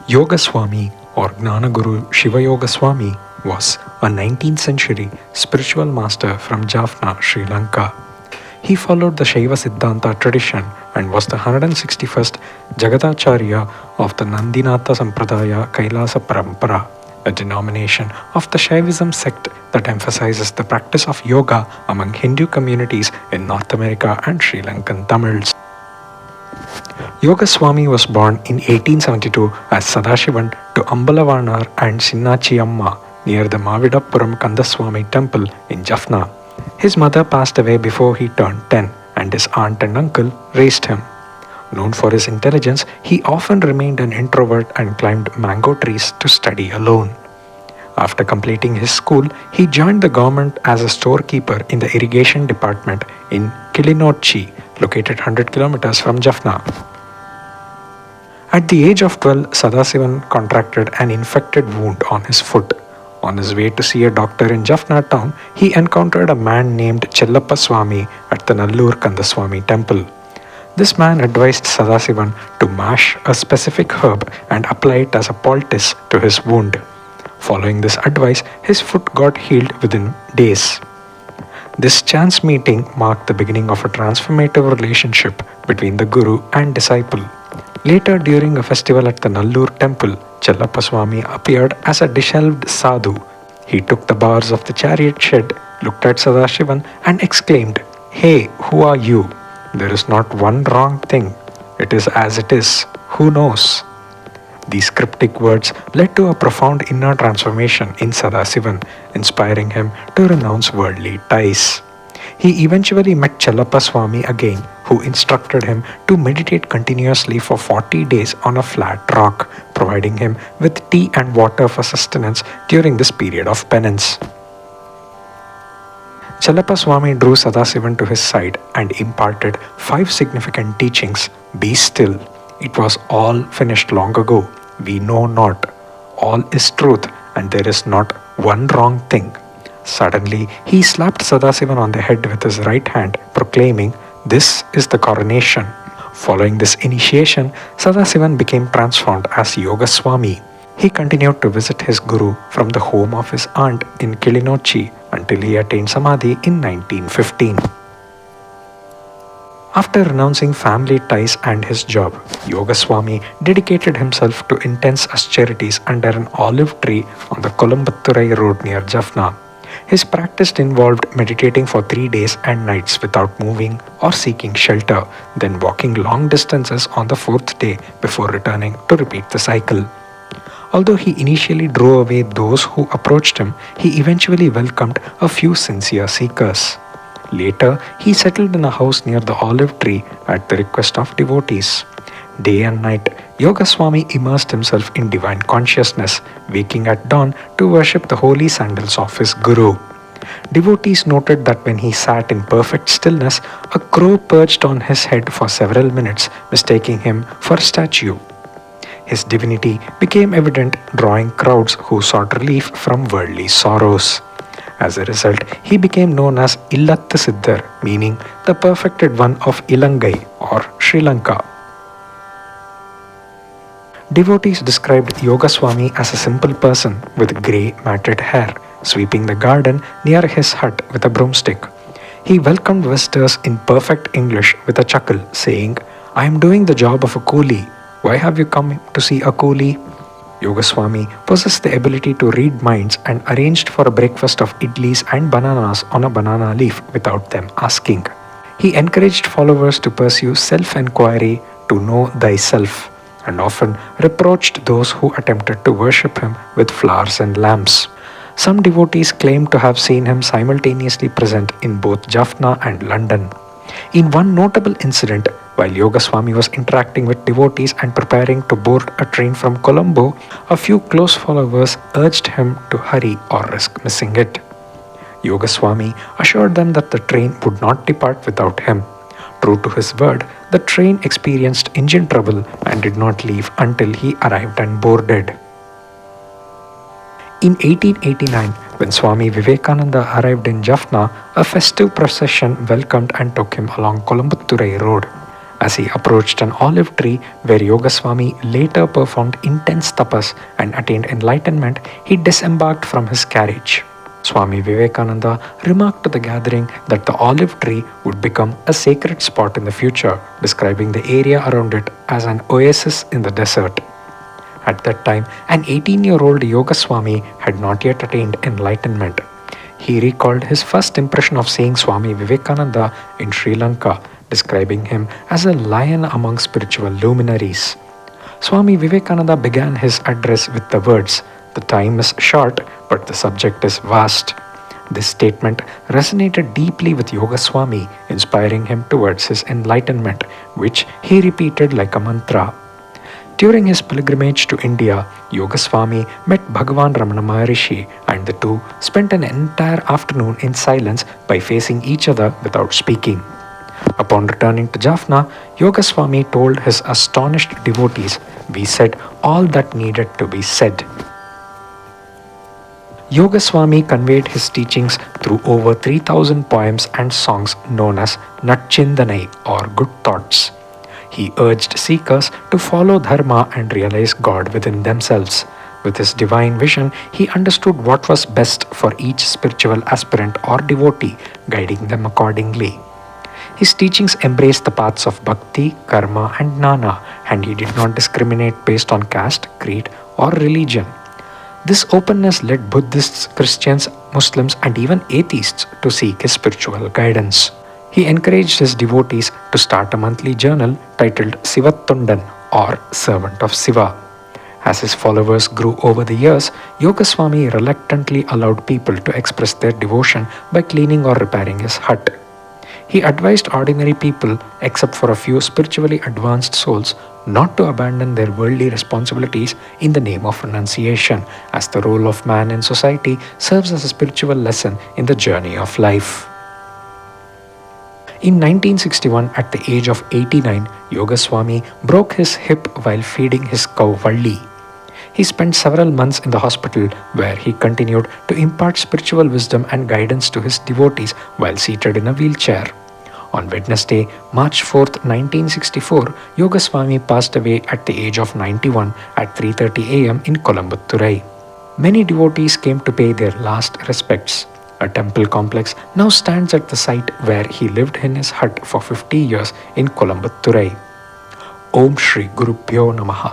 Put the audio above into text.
Yogaswami or Gnanaguru Shiva Yogaswami was a 19th century spiritual master from Jaffna, Sri Lanka. He followed the Shaiva Siddhanta tradition and was the 161st Jagatacharya of the Nandinatha Sampradaya Kailasa Parampara, a denomination of the Shaivism sect that emphasizes the practice of yoga among Hindu communities in North America and Sri Lankan Tamils. Yogaswami was born in 1872 as Sadashivan to Ambalavanar and Sinnachiyamma near the Mavidappuram Kandaswamy temple in Jaffna. His mother passed away before he turned 10 and his aunt and uncle raised him. Known for his intelligence, he often remained an introvert and climbed mango trees to study alone. After completing his school, he joined the government as a storekeeper in the irrigation department in Kilinochchi, located 100 kilometers from Jaffna. At the age of 12, Sadasivan contracted an infected wound on his foot. On his way to see a doctor in Jaffna town, he encountered a man named Chellappa Swami at the Nallur Kandaswamy temple. This man advised Sadasivan to mash a specific herb and apply it as a poultice to his wound. Following this advice, his foot got healed within days. This chance meeting marked the beginning of a transformative relationship between the guru and disciple. Later, during a festival at the Nallur temple, Chellappa Swami appeared as a disheveled sadhu. He took the bars of the chariot shed, looked at Sadashivan and exclaimed, "Hey, who are you? There is not one wrong thing. It is as it is. Who knows?" These cryptic words led to a profound inner transformation in Sadasivan, inspiring him to renounce worldly ties. He eventually met Chellappa Swami again, who instructed him to meditate continuously for 40 days on a flat rock, providing him with tea and water for sustenance during this period of penance. Chellappa Swami drew Sadasivan to his side and imparted 5 significant teachings. Be still. It was all finished long ago. We know not. All is truth, and there is not one wrong thing. Suddenly, he slapped Sadasivan on the head with his right hand, proclaiming, "This is the coronation." Following this initiation, Sadasivan became transformed as Yogaswami. He continued to visit his guru from the home of his aunt in Kilinochchi until he attained Samadhi in 1915. After renouncing family ties and his job, Yogaswami dedicated himself to intense austerities under an olive tree on the Kolumbatturai road near Jaffna. His practice involved meditating for 3 days and nights without moving or seeking shelter, then walking long distances on the 4th day before returning to repeat the cycle. Although he initially drew away those who approached him, he eventually welcomed a few sincere seekers. Later, he settled in a house near the olive tree at the request of devotees. Day and night, Yogaswami immersed himself in divine consciousness, waking at dawn to worship the holy sandals of his guru. Devotees noted that when he sat in perfect stillness, a crow perched on his head for several minutes, mistaking him for a statue. His divinity became evident, drawing crowds who sought relief from worldly sorrows. As a result, he became known as Illathu Siddhar, meaning the perfected one of Ilangai or Sri Lanka. Devotees described Yogaswami as a simple person with grey matted hair, sweeping the garden near his hut with a broomstick. He welcomed visitors in perfect English with a chuckle, saying, "I am doing the job of a coolie. Why have you come to see a coolie?" Yogaswami possessed the ability to read minds and arranged for a breakfast of idlis and bananas on a banana leaf without them asking. He encouraged followers to pursue self-enquiry to know thyself, and often reproached those who attempted to worship him with flowers and lamps. Some devotees claim to have seen him simultaneously present in both Jaffna and London. In one notable incident, while Yogaswami was interacting with devotees and preparing to board a train from Colombo, a few close followers urged him to hurry or risk missing it. Yogaswami assured them that the train would not depart without him. True to his word, the train experienced engine trouble and did not leave until he arrived and boarded. In 1889, when Swami Vivekananda arrived in Jaffna, a festive procession welcomed and took him along Kolumbatturai road. As he approached an olive tree where Yogaswami later performed intense tapas and attained enlightenment, he disembarked from his carriage. Swami Vivekananda remarked to the gathering that the olive tree would become a sacred spot in the future, describing the area around it as an oasis in the desert. At that time, an 18-year-old Yogaswami had not yet attained enlightenment. He recalled his first impression of seeing Swami Vivekananda in Sri Lanka, describing him as a lion among spiritual luminaries. Swami Vivekananda began his address with the words, "The time is short, but the subject is vast." This statement resonated deeply with Yogaswami, inspiring him towards his enlightenment, which he repeated like a mantra. During his pilgrimage to India, Yogaswami met Bhagavan Ramana Maharishi, and the two spent an entire afternoon in silence by facing each other without speaking. Upon returning to Jaffna, Yogaswami told his astonished devotees, "We said all that needed to be said." Yogaswami conveyed his teachings through over 3,000 poems and songs known as Natchindanai or Good Thoughts. He urged seekers to follow dharma and realize God within themselves. With his divine vision, he understood what was best for each spiritual aspirant or devotee, guiding them accordingly. His teachings embraced the paths of bhakti, karma, and jnana, and he did not discriminate based on caste, creed, or religion. This openness led Buddhists, Christians, Muslims, and even atheists to seek his spiritual guidance. He encouraged his devotees to start a monthly journal titled Sivattundan or Servant of Siva. As his followers grew over the years, Yogaswami reluctantly allowed people to express their devotion by cleaning or repairing his hut. He advised ordinary people, except for a few spiritually advanced souls, not to abandon their worldly responsibilities in the name of renunciation, as the role of man in society serves as a spiritual lesson in the journey of life. In 1961, at the age of 89, Yogaswami broke his hip while feeding his cow Valli. He spent several months in the hospital where he continued to impart spiritual wisdom and guidance to his devotees while seated in a wheelchair. On Wednesday, March 4th, 1964, Yogaswami passed away at the age of 91 at 3:30 a.m. in Coimbatore. Many devotees came to pay their last respects. A temple complex now stands at the site where he lived in his hut for 50 years in Coimbatore. Om Shri Gurubhyo Namaha.